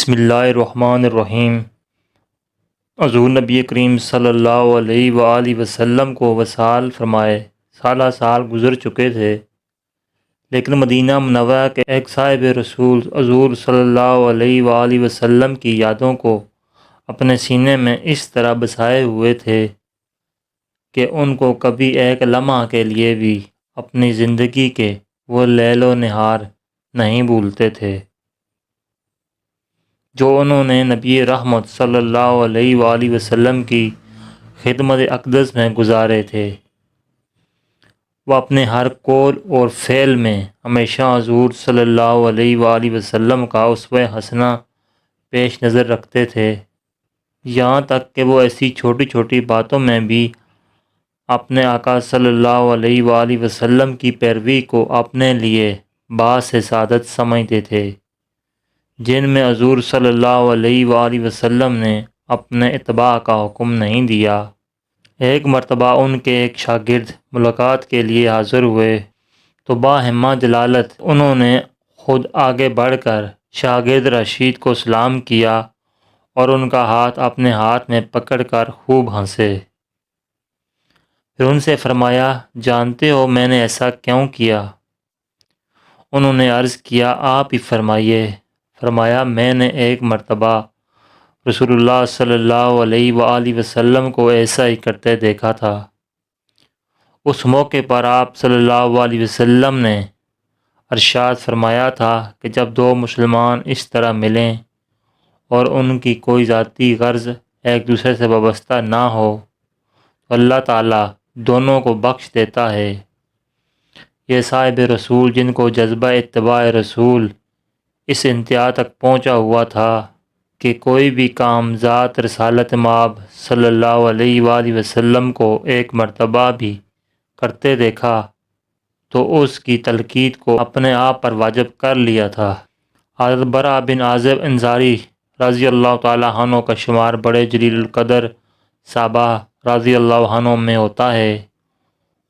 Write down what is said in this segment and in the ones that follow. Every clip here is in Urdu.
بسم اللہ الرحمن الرحیم۔ حضور نبی کریم صلی اللہ علیہ وآلہ وسلم کو وصال فرمائے سالہ سال گزر چکے تھے، لیکن مدینہ منورہ کے ایک صاحب رسول حضور صلی اللہ علیہ وآلہ وسلم کی یادوں کو اپنے سینے میں اس طرح بسائے ہوئے تھے کہ ان کو کبھی ایک لمحہ کے لیے بھی اپنی زندگی کے وہ لیل و نہار نہیں بھولتے تھے جو انہوں نے نبی رحمت صلی اللہ علیہ وآلہ وسلم کی خدمت اقدس میں گزارے تھے۔ وہ اپنے ہر قول اور فعل میں ہمیشہ حضور صلی اللہ علیہ وآلہ وسلم کا اسوہ حسنہ پیش نظر رکھتے تھے، یہاں تک کہ وہ ایسی چھوٹی چھوٹی باتوں میں بھی اپنے آقا صلی اللہ علیہ وآلہ وسلم کی پیروی کو اپنے لیے باعث سعادت سمجھتے تھے، جن میں حضور صلی اللہ علیہ وآلہ وسلم نے اپنے اتباع کا حکم نہیں دیا۔ ایک مرتبہ ان کے ایک شاگرد ملاقات کے لیے حاضر ہوئے تو باہمہ جلالت انہوں نے خود آگے بڑھ کر شاگرد رشید کو سلام کیا اور ان کا ہاتھ اپنے ہاتھ میں پکڑ کر خوب ہنسے۔ پھر ان سے فرمایا، جانتے ہو میں نے ایسا کیوں کیا؟ انہوں نے عرض کیا، آپ ہی فرمائیے۔ فرمایا، میں نے ایک مرتبہ رسول اللہ صلی اللہ علیہ وآلہ وسلم کو ایسا ہی کرتے دیکھا تھا۔ اس موقع پر آپ صلی اللہ علیہ وسلم نے ارشاد فرمایا تھا کہ جب دو مسلمان اس طرح ملیں اور ان کی کوئی ذاتی غرض ایک دوسرے سے وابستہ نہ ہو تو اللہ تعالیٰ دونوں کو بخش دیتا ہے۔ یہ صاحب رسول جن کو جذبہ اتباع رسول اس انتہا تک پہنچا ہوا تھا کہ کوئی بھی کام ذات رسالت مآب صلی اللہ علیہ وآلہ وسلم کو ایک مرتبہ بھی کرتے دیکھا تو اس کی تلقین کو اپنے آپ پر واجب کر لیا تھا۔ حضرت برا بن عازب انصاری رضی اللہ تعالیٰ عنہ کا شمار بڑے جلیل القدر صحابہ رضی اللہ عنہ میں ہوتا ہے۔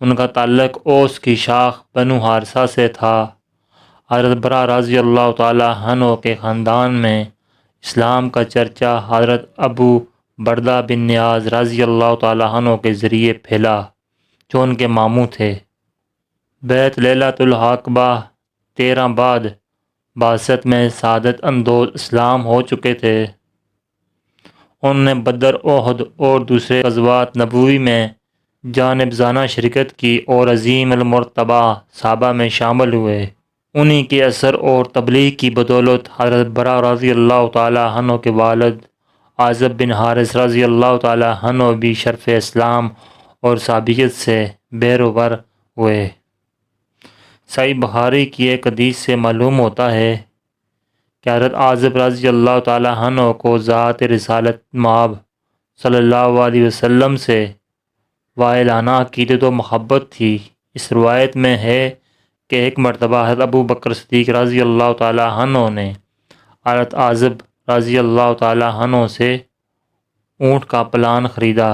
ان کا تعلق اوس کی شاخ بنو حارثہ سے تھا۔ حضرت برا رضی اللہ تعالیٰ عنہ کے خاندان میں اسلام کا چرچا حضرت ابو بردہ بن نیاز رضی اللہ تعالیٰ عنہ کے ذریعے پھیلا، جو ان کے ماموں تھے۔ بیعت لیلۃ العقبہ 13 بعد بعثت میں سعادت اندوز اسلام ہو چکے تھے۔ انہوں نے بدر، احد اور دوسرے غزوات نبوی میں جانبزانہ شرکت کی اور عظیم المرتبہ صحابہ میں شامل ہوئے۔ انہی کے اثر اور تبلیغ کی بدولت حضرت برا رضی اللہ تعالیٰ عنہ کے والد عازب بن حارث رضی اللہ تعالیٰ عنہ بھی شرف اسلام اور صحابیت سے بہرور ہوئے۔ صحیح بخاری کی ایک حدیث سے معلوم ہوتا ہے کہ حضرت عازب رضی اللہ تعالیٰ عنہ کو ذات رسالت مآب صلی اللہ علیہ وسلم سے وائلانہ عقیدت و محبت تھی۔ اس روایت میں ہے کہ ایک مرتبہ حضرت ابو بکر صدیق رضی اللہ تعالیٰ عنہ نے حضرت عازب رضی اللہ تعالیٰ عنہ سے اونٹ کا پلان خریدا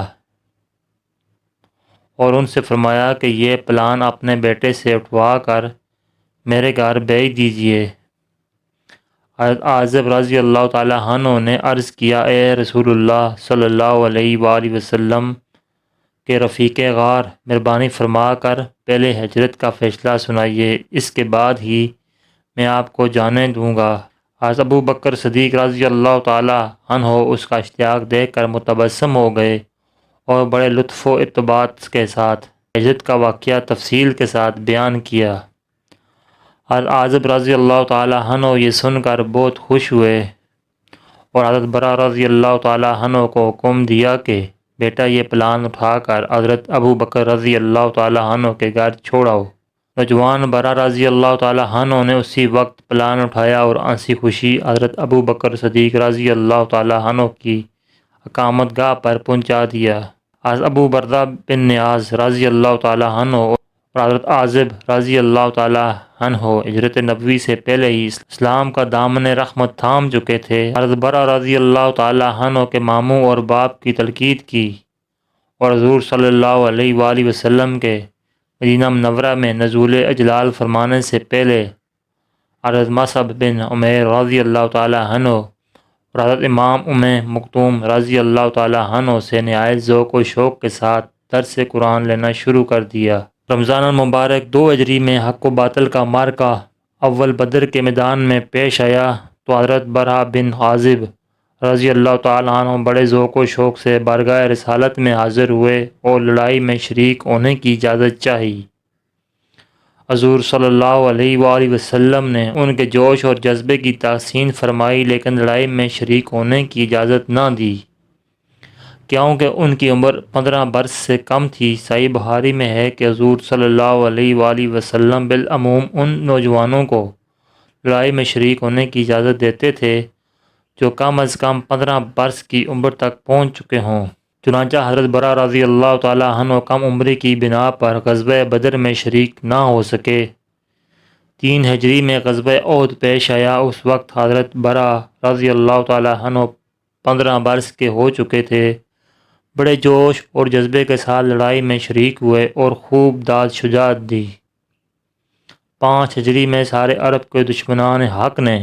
اور ان سے فرمایا کہ یہ پلان اپنے بیٹے سے اٹھوا کر میرے گھر بھیج دیجیے۔ حضرت عازب رضی اللہ تعالیٰ عنہ نے عرض کیا، اے رسول اللہ صلی اللہ علیہ وآلہ وسلم کہ رفیق غار مہربانی فرما کر پہلے ہجرت کا فیصلہ سنائیے، اس کے بعد ہی میں آپ کو جانے دوں گا۔ حضرت ابو بکر صدیق رضی اللہ تعالیٰ عنہ اس کا اشتیاق دیکھ کر متبسم ہو گئے اور بڑے لطف و ارتباط کے ساتھ ہجرت کا واقعہ تفصیل کے ساتھ بیان کیا۔ حضرت عازب رضی اللہ تعالیٰ عنہ یہ سن کر بہت خوش ہوئے اور حضرت برا رضی اللہ تعالیٰ عنہ کو حکم دیا کہ بیٹا یہ پلان اٹھا کر حضرت ابو بکر رضی اللہ تعالیٰ عنہ کے گھر چھوڑاؤ۔ نوجوان برا رضی اللہ تعالیٰ عنہ نے اسی وقت پلان اٹھایا اور ہنسی خوشی حضرت ابو بکر صدیق رضی اللہ تعالیٰ عنہ کی اقامت گاہ پر پہنچا دیا۔ حضرت ابو بردہ بن نیاز رضی اللہ تعالیٰ عنہ اور حضرت عازب رضی اللہ تعالیٰ عنہ ہجرت نبوی سے پہلے ہی اسلام کا دامن رحمت تھام چکے تھے۔ حضرت برا رضی اللہ تعالیٰ عنہ کے ماموں اور باپ کی تلقین کی اور حضور صلی اللہ علیہ وآلہ وسلم کے مدینہ منورہ میں نزول اجلال فرمانے سے پہلے حضرت مصعب بن عمیر رضی اللہ تعالیٰ عنہ اور حضرت امام مکتوم رضی اللہ تعالیٰ عنہ سے نہایت ذوق و شوق کے ساتھ درس قرآن لینا شروع کر دیا۔ رمضان المبارک 2 ہجری میں حق و باطل کا معرکہ اول بدر کے میدان میں پیش آیا تو حضرت برا بن عازب رضی اللہ تعالیٰ عنہ بڑے ذوق و شوق سے بارگاہ رسالت میں حاضر ہوئے اور لڑائی میں شریک ہونے کی اجازت چاہی۔ حضور صلی اللہ علیہ وآلہ وسلم نے ان کے جوش اور جذبے کی تحسین فرمائی، لیکن لڑائی میں شریک ہونے کی اجازت نہ دی کیونکہ ان کی عمر 15 برس سے کم تھی۔ صحیح بخاری میں ہے کہ حضور صلی اللہ علیہ وآلہ وسلم بالعموم ان نوجوانوں کو لڑائی میں شریک ہونے کی اجازت دیتے تھے جو کم از کم 15 برس کی عمر تک پہنچ چکے ہوں۔ چنانچہ حضرت برا رضی اللہ تعالیٰ عنہ کم عمری کی بنا پر غزوہ بدر میں شریک نہ ہو سکے۔ 3 ہجری میں غزوہ احد پیش آیا۔ اس وقت حضرت برا رضی اللہ تعالیٰ عنہ 15 برس کے ہو چکے تھے۔ بڑے جوش اور جذبے کے ساتھ لڑائی میں شریک ہوئے اور خوب داد شجاعت دی۔ 5 ہجری میں سارے عرب کے دشمنان حق نے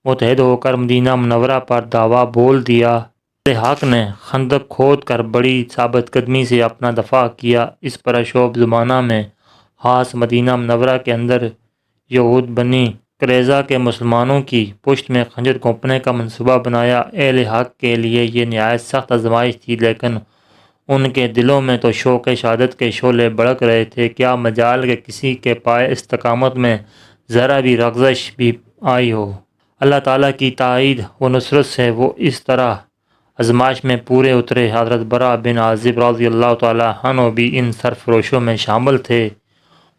متحد ہو کر مدینہ منورہ پر دعویٰ بول دیا۔ حق نے خندق کھود کر بڑی ثابت قدمی سے اپنا دفاع کیا۔ اس پر شعب زمانہ میں خاص مدینہ منورہ کے اندر یہود بنی قریظہ کے مسلمانوں کی پشت میں خنجر گھونپنے کا منصوبہ بنایا۔ اہل حق کے لیے یہ نہایت سخت آزمائش تھی، لیکن ان کے دلوں میں تو شوق شہادت کے شعلے بھڑک رہے تھے۔ کیا مجال کہ کسی کے پائے استقامت میں ذرا بھی لغزش بھی آئی ہو۔ اللہ تعالیٰ کی تائید و نصرت سے وہ اس طرح آزمائش میں پورے اترے۔ حضرت برا بن عازب رضی اللہ تعالیٰ عنہ بھی ان سرفروشوں میں شامل تھے۔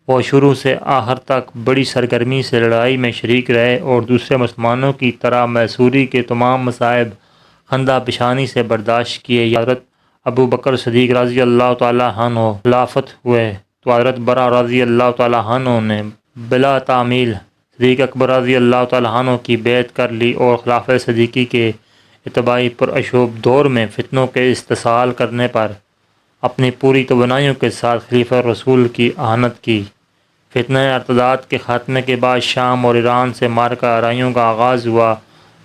وہ شروع سے آخر تک بڑی سرگرمی سے لڑائی میں شریک رہے اور دوسرے مسلمانوں کی طرح میسوری کے تمام مصائب خندہ پیشانی سے برداشت کیے۔ حضرت ابو بکر صدیق رضی اللہ تعالیٰ عنہ خلافت ہوئے تو حضرت برا رضی اللہ تعالیٰ عنہ نے بلا تعمیل صدیق اکبر رضی اللہ تعالیٰ عنہ کی بیعت کر لی اور خلافت صدیقی کے اتباعی پراشوب دور میں فتنوں کے استحصال کرنے پر اپنی پوری توانائیوں کے ساتھ خلیفہ رسول کی اعانت کی۔ فتنہ ارتداد کے خاتمے کے بعد شام اور ایران سے معرکہ آرائیوں کا آغاز ہوا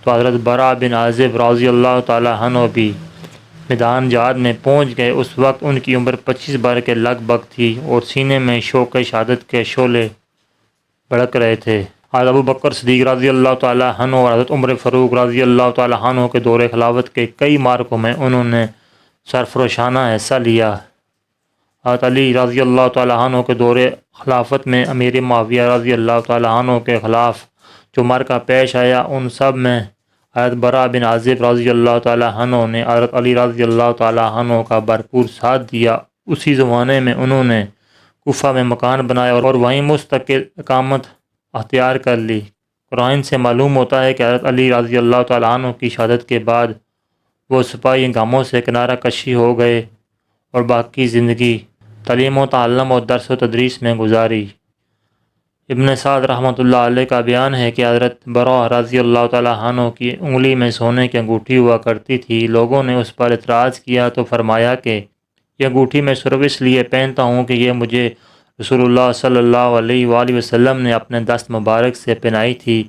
تو حضرت برا بن عازب رضی اللہ تعالیٰ عنہ بھی میدان جہاد میں پہنچ گئے۔ اس وقت ان کی عمر 25 برس کے لگ بھگ تھی اور سینے میں شوق شہادت کے شعلے بھڑک رہے تھے۔ حضرت ابو بکر صدیق رضی اللہ تعالیٰ عنہ اور حضرت عمر فاروق رضی اللہ تعالیٰ عنہ کے دور خلافت کے کئی معرکوں میں انہوں نے سرفروشانہ حصہ لیا۔ حضرت علی رضی اللہ تعالیٰ عنہ کے دور خلافت میں امیر معاویہ رضی اللہ تعالیٰ عنہ کے خلاف جو معرکہ پیش آیا، ان سب میں حضرت برا بن عازب رضی اللہ تعالیٰ عنہ نے حضرت علی رضی اللہ تعالیٰ عنہ کا بھرپور ساتھ دیا۔ اسی زمانے میں انہوں نے کوفہ میں مکان بنایا اور وہیں مستقل اقامت اختیار کر لی۔ قرآن سے معلوم ہوتا ہے کہ حضرت علی رضی اللہ تعالیٰ عنہ کی شہادت کے بعد وہ سپاہی ہنگاموں سے کنارہ کشی ہو گئے اور باقی زندگی تعلیم و تعلم اور درس و تدریس میں گزاری۔ ابن سعد رحمۃ اللہ علیہ کا بیان ہے کہ حضرت برا رضی اللہ تعالیٰ عنہ کی انگلی میں سونے کی انگوٹھی ہوا کرتی تھی۔ لوگوں نے اس پر اعتراض کیا تو فرمایا کہ یہ انگوٹھی میں صرف اس لیے پہنتا ہوں کہ یہ مجھے رسول اللہ صلی اللہ علیہ وآلہ وسلم نے اپنے دست مبارک سے پہنائی تھی۔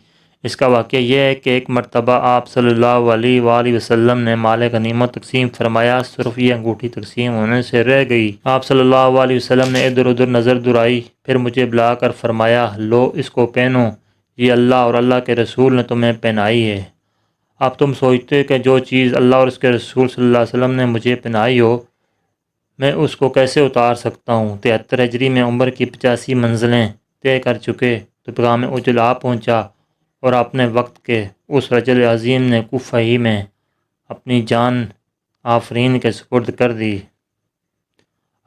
اس کا واقعہ یہ ہے کہ ایک مرتبہ آپ صلی اللہ علیہ وآلہ وسلم نے مال غنیمت تقسیم فرمایا، صرف یہ انگوٹھی تقسیم ہونے سے رہ گئی۔ آپ صلی اللہ علیہ وسلم نے ادھر ادھر نظر درائی، پھر مجھے بلا کر فرمایا، لو اس کو پہنو، یہ اللہ اور اللہ کے رسول نے تمہیں پہنائی ہے۔ اب تم سوچتے کہ جو چیز اللہ اور اس کے رسول صلی اللہ علیہ وسلم نے مجھے پہنائی ہو، میں اس کو کیسے اتار سکتا ہوں۔ 73 ہجری میں عمر کی 85 منزلیں طے کر چکے تو پیغام اجل آ پہنچا اور اپنے وقت کے اس رجل عظیم نے کوفہ ہی میں اپنی جان آفرین کے سپرد کر دی۔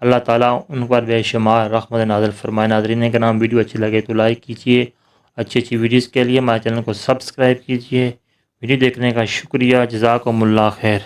اللہ تعالیٰ ان پر بے شمار رحمت نازل فرمائے۔ ناظرین کرام، ویڈیو اچھی لگے تو لائک کیجیے، اچھی ویڈیوز کے لیے ہمارے چینل کو سبسکرائب کیجیے۔ ویڈیو دیکھنے کا شکریہ، جزاکم اللہ خیر۔